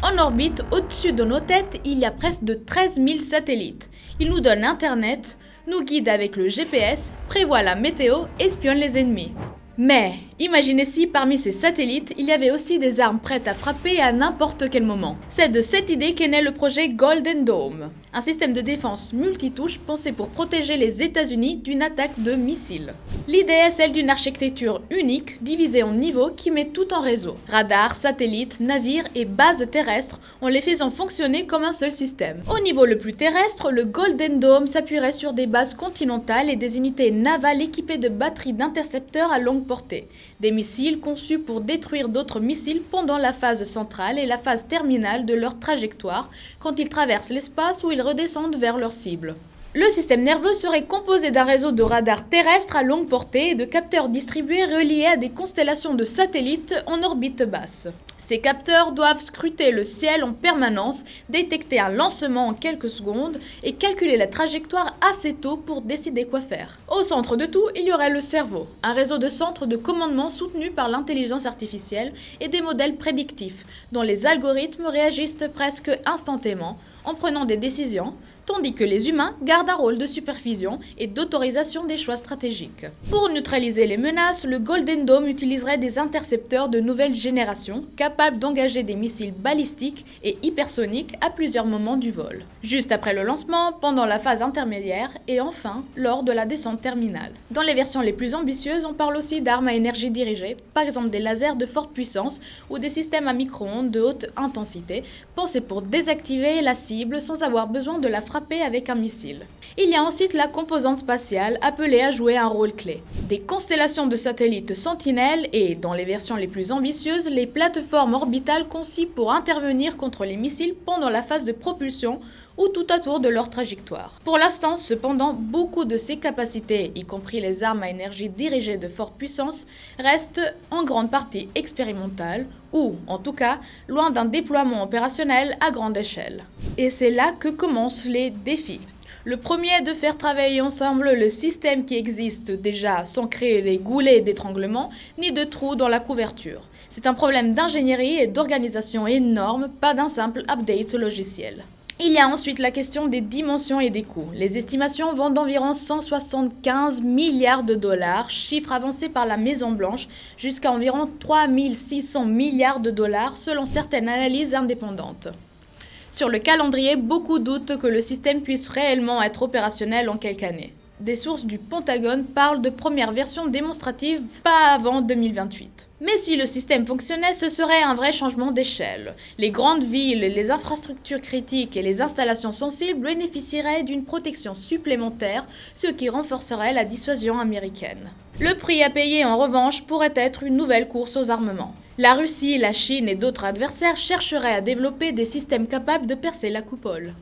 En orbite, au-dessus de nos têtes, il y a presque de 13 000 satellites. Ils nous donnent Internet, nous guident avec le GPS, prévoient la météo, espionnent les ennemis. Mais imaginez si parmi ces satellites, il y avait aussi des armes prêtes à frapper à n'importe quel moment. C'est de cette idée qu'est né le projet Golden Dome, un système de défense multitouche pensé pour protéger les États-Unis d'une attaque de missiles. L'idée est celle d'une architecture unique, divisée en niveaux qui met tout en réseau. Radars, satellites, navires et bases terrestres, en les faisant fonctionner comme un seul système. Au niveau le plus terrestre, le Golden Dome s'appuierait sur des bases continentales et des unités navales équipées de batteries d'intercepteurs à longue portée. Des missiles conçus pour détruire d'autres missiles pendant la phase centrale et la phase terminale de leur trajectoire, quand ils traversent l'espace ou ils redescendent vers leur cible. Le système nerveux serait composé d'un réseau de radars terrestres à longue portée et de capteurs distribués reliés à des constellations de satellites en orbite basse. Ces capteurs doivent scruter le ciel en permanence, détecter un lancement en quelques secondes et calculer la trajectoire assez tôt pour décider quoi faire. Au centre de tout, il y aurait le cerveau, un réseau de centres de commandement soutenus par l'intelligence artificielle et des modèles prédictifs, dont les algorithmes réagissent presque instantanément en prenant des décisions, tandis que les humains gardent un rôle de supervision et d'autorisation des choix stratégiques. Pour neutraliser les menaces, le Golden Dome utiliserait des intercepteurs de nouvelle génération, capables d'engager des missiles balistiques et hypersoniques à plusieurs moments du vol. Juste après le lancement, pendant la phase intermédiaire et enfin lors de la descente terminale. Dans les versions les plus ambitieuses, on parle aussi d'armes à énergie dirigée, par exemple des lasers de forte puissance ou des systèmes à micro-ondes de haute intensité, pensés pour désactiver la cible sans avoir besoin de la frapper avec un missile. Il y a ensuite la composante spatiale appelée à jouer un rôle clé. Des constellations de satellites sentinelles et, dans les versions les plus ambitieuses, les plateformes orbitales conçues pour intervenir contre les missiles pendant la phase de propulsion ou tout autour de leur trajectoire. Pour l'instant, cependant, beaucoup de ces capacités, y compris les armes à énergie dirigée de forte puissance, restent en grande partie expérimentales ou, en tout cas, loin d'un déploiement opérationnel à grande échelle. Et c'est là que commencent les défis. Le premier est de faire travailler ensemble le système qui existe déjà sans créer les goulets d'étranglement ni de trous dans la couverture. C'est un problème d'ingénierie et d'organisation énorme, pas d'un simple update logiciel. Il y a ensuite la question des dimensions et des coûts. Les estimations vont d'environ 175 milliards de dollars, chiffre avancé par la Maison-Blanche, jusqu'à environ 3600 milliards de dollars selon certaines analyses indépendantes. Sur le calendrier, beaucoup doutent que le système puisse réellement être opérationnel en quelques années. Des sources du Pentagone parlent de première version démonstrative pas avant 2028. Mais si le système fonctionnait, ce serait un vrai changement d'échelle. Les grandes villes, les infrastructures critiques et les installations sensibles bénéficieraient d'une protection supplémentaire, ce qui renforcerait la dissuasion américaine. Le prix à payer en revanche pourrait être une nouvelle course aux armements. La Russie, la Chine et d'autres adversaires chercheraient à développer des systèmes capables de percer la coupole.